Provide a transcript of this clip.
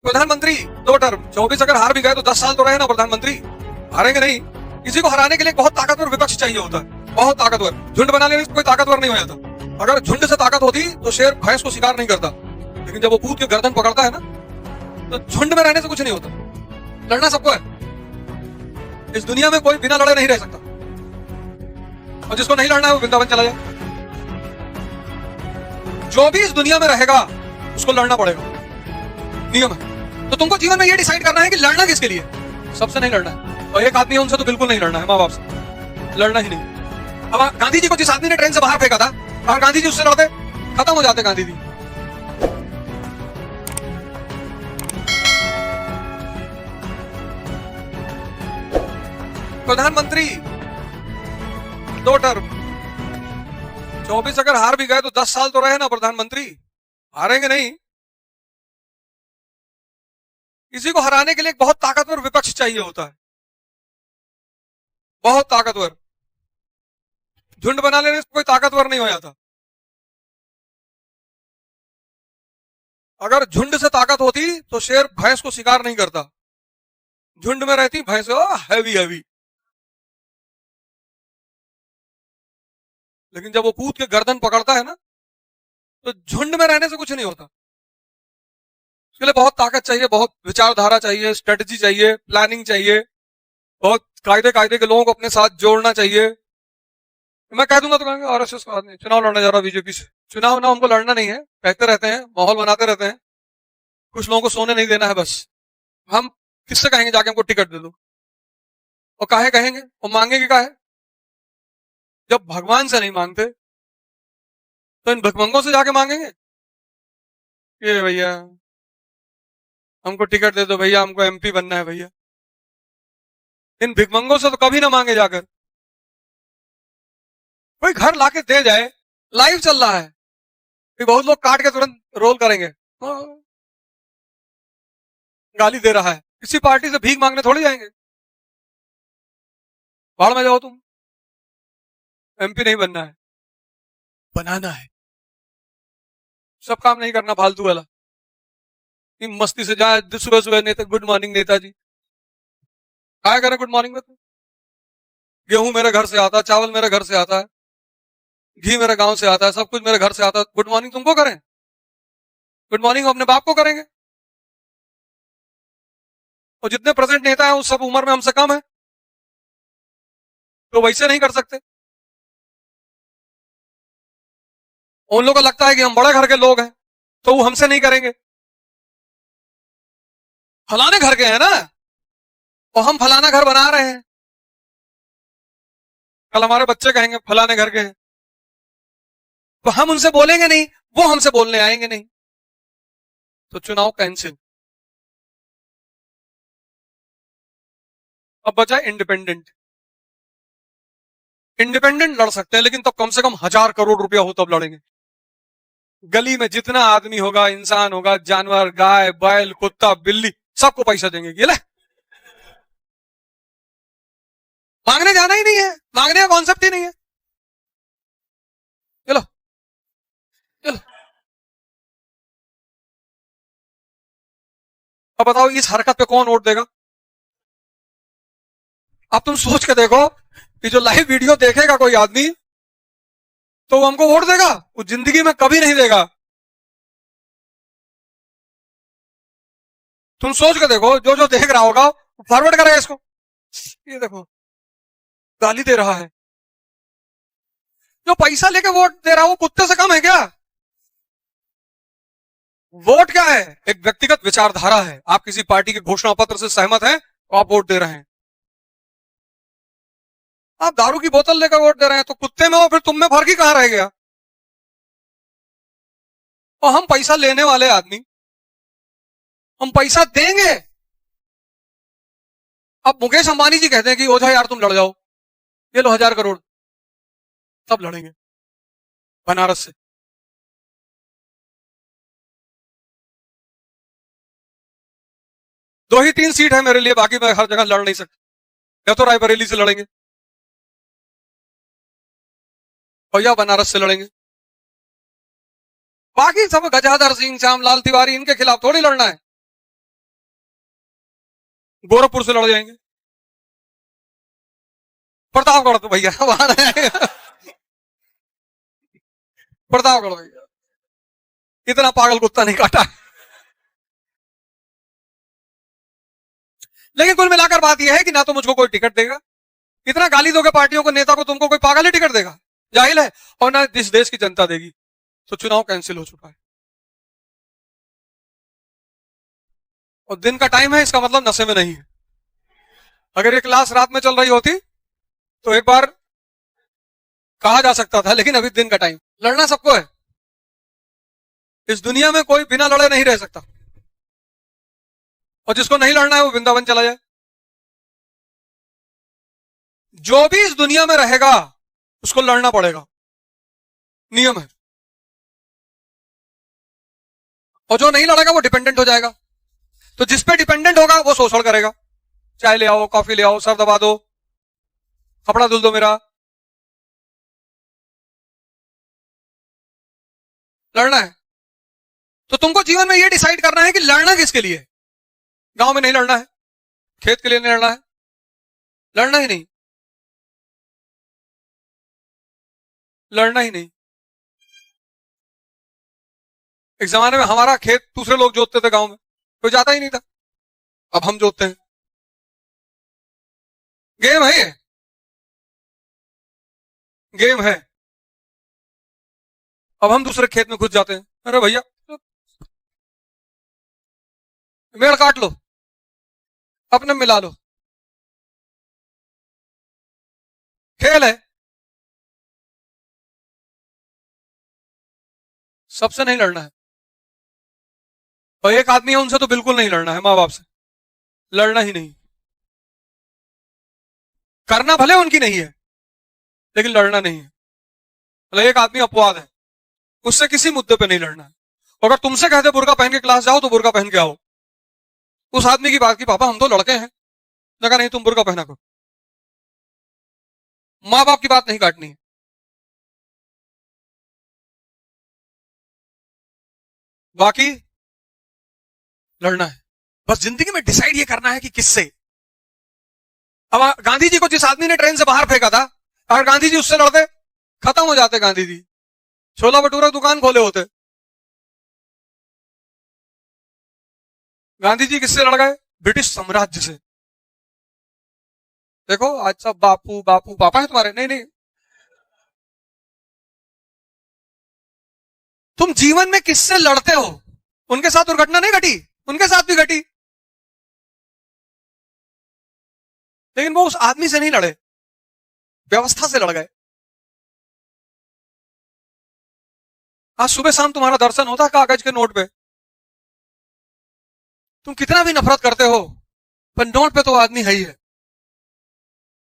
प्रधानमंत्री 2 टर्म 24 अगर हार भी गए तो 10 साल तो रहे ना प्रधानमंत्री। हारेंगे नहीं। किसी को हराने के लिए बहुत ताकतवर विपक्ष चाहिए होता है, बहुत ताकतवर। झुंड बना लेने से कोई ताकतवर नहीं हो जाता। अगर झुंड से ताकत होती तो शेर भैंस को शिकार नहीं करता, लेकिन जब वो कूद के गर्दन पकड़ता है ना, तो झुंड में रहने से कुछ नहीं होता। लड़ना सबको है। इस दुनिया में कोई बिना लड़े नहीं रह सकता, और जिसको नहीं लड़ना है वो वृंदावन चला जाए। जो भी इस दुनिया में रहेगा उसको लड़ना पड़ेगा, नियम है। तो तुमको जीवन में ये डिसाइड करना है कि लड़ना किसके लिए। सबसे नहीं लड़ना है, और एक आदमी है उनसे तो बिल्कुल नहीं लड़ना है, माँ बाप से लड़ना ही नहीं। अब गांधी जी को जिस आदमी ने ट्रेन से बाहर फेंका था, अगर गांधी जी उससे लड़ते खत्म हो जाते गांधी जी। प्रधानमंत्री 2 टर्म 24 अगर हार भी गए तो 10 साल तो रहे ना प्रधानमंत्री। हारेंगे नहीं। किसी को हराने के लिए एक बहुत ताकतवर विपक्ष चाहिए होता है, बहुत ताकतवर। झुंड बना लेने से कोई ताकतवर नहीं हो जाता। अगर झुंड से ताकत होती तो शेर भैंस को शिकार नहीं करता। झुंड में रहती भैंस हैवी हैवी, लेकिन जब वो कूद के गर्दन पकड़ता है ना, तो झुंड में रहने से कुछ नहीं होता। उसके लिए बहुत ताकत चाहिए, बहुत विचारधारा चाहिए, स्ट्रेटजी चाहिए, प्लानिंग चाहिए, बहुत कायदे कायदे के लोगों को अपने साथ जोड़ना चाहिए। मैं कह दूंगा तो कहेंगे आरएसएस का आदमी चुनाव लड़ने जा रहा बीजेपी से। चुनाव ना हमको लड़ना नहीं है, कहते रहते हैं, माहौल बनाते रहते हैं। कुछ लोगों को सोने नहीं देना है बस। हम किससे कहेंगे जाके हमको टिकट दे दो, और काहे कहेंगे, और मांगेंगे काहे। जब भगवान से नहीं मांगते तो इन भिखमंगों से जाके मांगेंगे कि भैया हमको टिकट दे दो, भैया हमको एमपी बनना है भैया। इन भिखमंगों से तो कभी ना मांगे जाकर। कोई घर लाके दे जाए। लाइव चल रहा है, बहुत लोग काट के तुरंत रोल करेंगे, गाली दे रहा है। किसी पार्टी से भीख मांगने थोड़ी जाएंगे। बाढ़ में जाओ तुम, एमपी नहीं बनना है, बनाना है। सब काम नहीं करना फालतू वाला। मस्ती से जाए सुबह सुबह नेता गुड मॉर्निंग नेताजी, क्या करे गुड मॉर्निंग में। तो गेहूं मेरे घर से आता है, चावल मेरे घर से आता है, घी मेरे गांव से आता है, सब कुछ मेरे घर से आता है। गुड मॉर्निंग तुमको करें? गुड मॉर्निंग अपने बाप को करेंगे। और जितने प्रेजेंट नेता हैं वो सब उम्र में हमसे कम है, तो वैसे नहीं कर सकते। उन लोगों को लगता है कि हम बड़े घर के लोग हैं तो वो हमसे नहीं करेंगे। फलाने घर के हैं ना, और हम फलाना घर बना रहे हैं। कल हमारे बच्चे कहेंगे फलाने घर के हैं, तो हम उनसे बोलेंगे नहीं, वो हमसे बोलने आएंगे नहीं। तो चुनाव कैंसिल। अब बचा इंडिपेंडेंट। इंडिपेंडेंट लड़ सकते हैं, लेकिन तब कम से कम 1000 करोड़ रुपया हो तब लड़ेंगे। गली में जितना आदमी होगा, इंसान होगा, जानवर, गाय बैल कुत्ता बिल्ली, सबको पैसा देंगे। ये ले, मांगने जाना ही नहीं है, मांगने का कॉन्सेप्ट ही नहीं है। चलो चलो। अब बताओ इस हरकत पे कौन वोट देगा। अब तुम सोच के देखो कि जो लाइव वीडियो देखेगा कोई आदमी, तो वो हमको वोट देगा? वो जिंदगी में कभी नहीं देगा। तुम सोच के देखो, जो जो देख रहा होगा फॉरवर्ड करेगा इसको, ये देखो गाली दे रहा है। जो पैसा लेके वोट दे रहा है वो कुत्ते से कम है क्या? वोट क्या है? एक व्यक्तिगत विचारधारा है। आप किसी पार्टी के घोषणा पत्र से सहमत हैं तो आप वोट दे रहे हैं। आप दारू की बोतल लेकर वोट दे रहे हैं तो कुत्ते में हो, फिर तुम में फर्क ही कहां रह गया। और हम पैसा लेने वाले आदमी, हम पैसा देंगे। अब मुकेश अंबानी जी कहते हैं कि ओझा यार तुम लड़ जाओ, ये लो 1000 करोड़, तब लड़ेंगे बनारस से। 2 ही 3 सीट है मेरे लिए, बाकी मैं हर जगह लड़ नहीं सकता। या तो रायबरेली से लड़ेंगे और या बनारस से लड़ेंगे। बाकी सब गजाधर सिंह, श्यामलाल तिवारी, इनके खिलाफ थोड़ी लड़ना है। गोरखपुर से लड़ जाएंगे। प्रतापगढ़ तो भैया वहां प्रतापगढ़ भैया इतना पागल कुत्ता नहीं काटा। लेकिन कुल मिलाकर बात यह है कि ना तो मुझको कोई टिकट देगा, इतना गाली दोगे पार्टियों को, नेता को, तुमको कोई पागल ही टिकट देगा, जाहिल है, और ना इस देश की जनता देगी। तो चुनाव कैंसिल हो चुका है। और दिन का टाइम है, इसका मतलब नशे में नहीं है। अगर ये क्लास रात में चल रही होती तो एक बार कहा जा सकता था, लेकिन अभी दिन का टाइम। लड़ना सबको है, इस दुनिया में कोई बिना लड़े नहीं रह सकता, और जिसको नहीं लड़ना है वो वृंदावन चला जाए। जो भी इस दुनिया में रहेगा उसको लड़ना पड़ेगा, नियम है। और जो नहीं लड़ेगा वो डिपेंडेंट हो जाएगा। तो जिस पे डिपेंडेंट होगा वो शोषण करेगा, चाय ले आओ, कॉफी ले आओ, सर दबा दो, कपड़ा धुल दो मेरा। लड़ना है तो तुमको जीवन में ये डिसाइड करना है कि लड़ना किसके लिए। गांव में नहीं लड़ना है, खेत के लिए नहीं लड़ना है, लड़ना ही नहीं, लड़ना ही नहीं। एक जमाने में हमारा खेत दूसरे लोग जोतते थे गांव में, कोई जाता ही नहीं था, अब हम जोतते हैं। गेम है ये, गेम है। अब हम दूसरे खेत में घुस जाते हैं, अरे भैया मेड़ काट लो, अपने मिला लो, खेल है। सबसे नहीं लड़ना है, और एक आदमी है उनसे तो बिल्कुल नहीं लड़ना है, मां बाप से लड़ना ही नहीं। करना भले उनकी नहीं है लेकिन लड़ना नहीं है। मतलब एक आदमी अपवाद है, उससे किसी मुद्दे पे नहीं लड़ना है। अगर तुमसे कहते बुर्का पहन के क्लास जाओ तो बुर्का पहन के आओ। उस आदमी की बात की, पापा हम तो लड़के हैं, जगह नहीं तुम बुर्का पहना करो। मां बाप की बात नहीं काटनी है। बाकी लड़ना है, बस जिंदगी में डिसाइड ये करना है कि किससे। अब गांधी जी को जिस आदमी ने ट्रेन से बाहर फेंका था, अगर गांधी जी उससे लड़ते खत्म हो जाते गांधी जी, छोला भटूरा दुकान खोले होते। गांधी जी किससे लड़ गए? ब्रिटिश साम्राज्य से। देखो आज सब बापू बापू पापा है तुम्हारे, नहीं नहीं। तुम जीवन में किससे लड़ते हो? उनके साथ दुर्घटना नहीं घटी, उनके साथ भी घटी, लेकिन वो उस आदमी से नहीं लड़े, व्यवस्था से लड़ गए। आज सुबह शाम तुम्हारा दर्शन होता कागज के नोट पे, तुम कितना भी नफरत करते हो पर नोट पे तो आदमी है ही है।